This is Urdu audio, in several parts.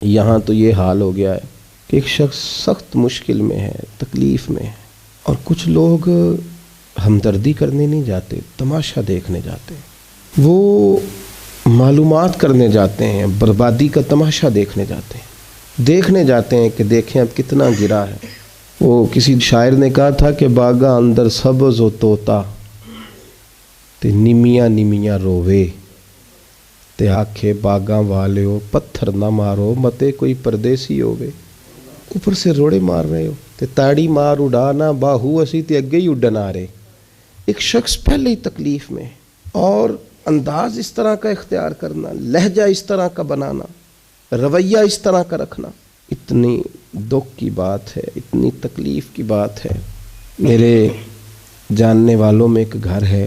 یہاں تو یہ حال ہو گیا ہے کہ ایک شخص سخت مشکل میں ہے، تکلیف میں ہے، اور کچھ لوگ ہمدردی کرنے نہیں جاتے، تماشا دیکھنے جاتے ہیں، وہ معلومات کرنے جاتے ہیں، بربادی کا تماشا دیکھنے جاتے ہیں کہ دیکھیں اب کتنا گرا ہے۔ وہ کسی شاعر نے کہا تھا کہ باغاں اندر سبز و طوطا تے نمیاں نمیاں رووے تے آکھے باغاں والیو پتھر نہ مارو متے کوئی پردیسی ہووے۔ اوپر سے روڑے مار رہے ہو تے تاڑی مار اڑانا باہو اسی تے اگے ہی اڈن آ رہے۔ ایک شخص پہلے ہی تکلیف میں اور انداز اس طرح کا اختیار کرنا، لہجہ اس طرح کا بنانا، رویہ اس طرح کا رکھنا، اتنی دکھ کی بات ہے، اتنی تکلیف کی بات ہے۔ میرے جاننے والوں میں ایک گھر ہے،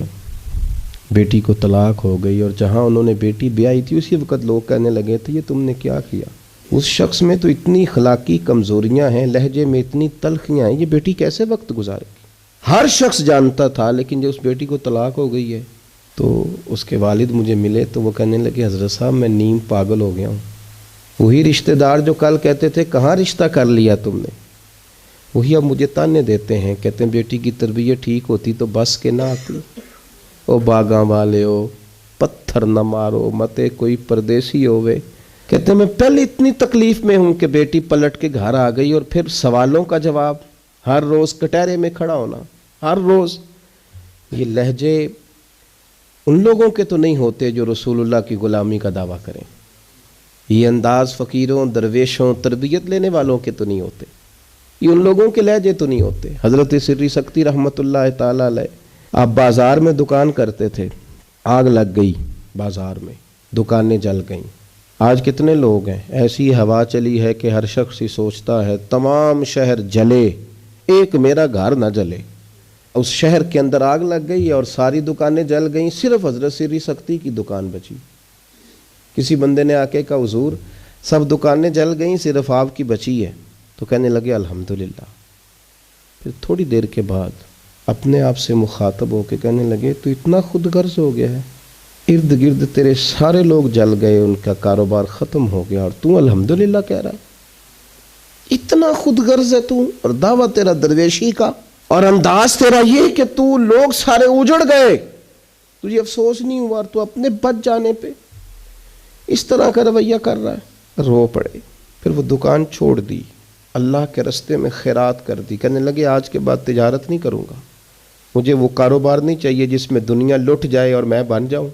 بیٹی کو طلاق ہو گئی، اور جہاں انہوں نے بیٹی بیائی تھی اسی وقت لوگ کہنے لگے تھے یہ تم نے کیا کیا؟ اس شخص میں تو اتنی اخلاقی کمزوریاں ہیں، لہجے میں اتنی تلخیاں ہیں، یہ بیٹی کیسے وقت گزارے گی؟ ہر شخص جانتا تھا، لیکن جب اس بیٹی کو طلاق ہو گئی ہے تو اس کے والد مجھے ملے تو وہ کہنے لگے حضرت صاحب میں نیم پاگل ہو گیا ہوں۔ وہی رشتہ دار جو کل کہتے تھے کہاں رشتہ کر لیا تم نے، وہی اب مجھے تانے دیتے ہیں، کہتے ہیں بیٹی کی تربیت ٹھیک ہوتی تو بس کے نہ آتی۔ او باغاں والے ہو پتھر نہ مارو متے کوئی پردیسی ہووے۔ کہتے ہیں میں پہلے اتنی تکلیف میں ہوں کہ بیٹی پلٹ کے گھر آ گئی، اور پھر سوالوں کا جواب، ہر روز کٹہرے میں کھڑا ہونا، ہر روز۔ یہ لہجے ان لوگوں کے تو نہیں ہوتے جو رسول اللہ کی غلامی کا دعویٰ کریں، یہ انداز فقیروں، درویشوں، تربیت لینے والوں کے تو نہیں ہوتے، یہ ان لوگوں کے لہجے تو نہیں ہوتے۔ حضرت سری سکتی رحمۃ اللہ تعالیٰ علیہ آپ بازار میں دکان کرتے تھے، آگ لگ گئی بازار میں، دکانیں جل گئیں۔ آج کتنے لوگ ہیں، ایسی ہوا چلی ہے کہ ہر شخص ہی سوچتا ہے تمام شہر جلے ایک میرا گھر نہ جلے۔ اس شہر کے اندر آگ لگ گئی اور ساری دکانیں جل گئیں، صرف حضرت سری سکتی کی دکان بچی۔ کسی بندے نے آ کے کہا حضور سب دکانیں جل گئیں صرف آپ کی بچی ہے، تو کہنے لگے الحمدللہ۔ پھر تھوڑی دیر کے بعد اپنے آپ سے مخاطب ہو کے کہنے لگے تو اتنا خود غرض ہو گیا ہے، ارد گرد تیرے سارے لوگ جل گئے، ان کا کاروبار ختم ہو گیا، اور تو الحمدللہ کہہ رہا ہے؟ اتنا خود غرض ہے تو، اور دعویٰ تیرا درویشی کا، اور انداز تیرا یہ کہ تو لوگ سارے اجڑ گئے، تجھے افسوس نہیں ہوا، اور تو اپنے بچ جانے پہ اس طرح کا رویہ کر رہا ہے۔ رو پڑے، پھر وہ دکان چھوڑ دی، اللہ کے رستے میں خیرات کر دی، کہنے لگے آج کے بعد تجارت نہیں کروں گا، مجھے وہ کاروبار نہیں چاہیے جس میں دنیا لٹ جائے اور میں بن جاؤں۔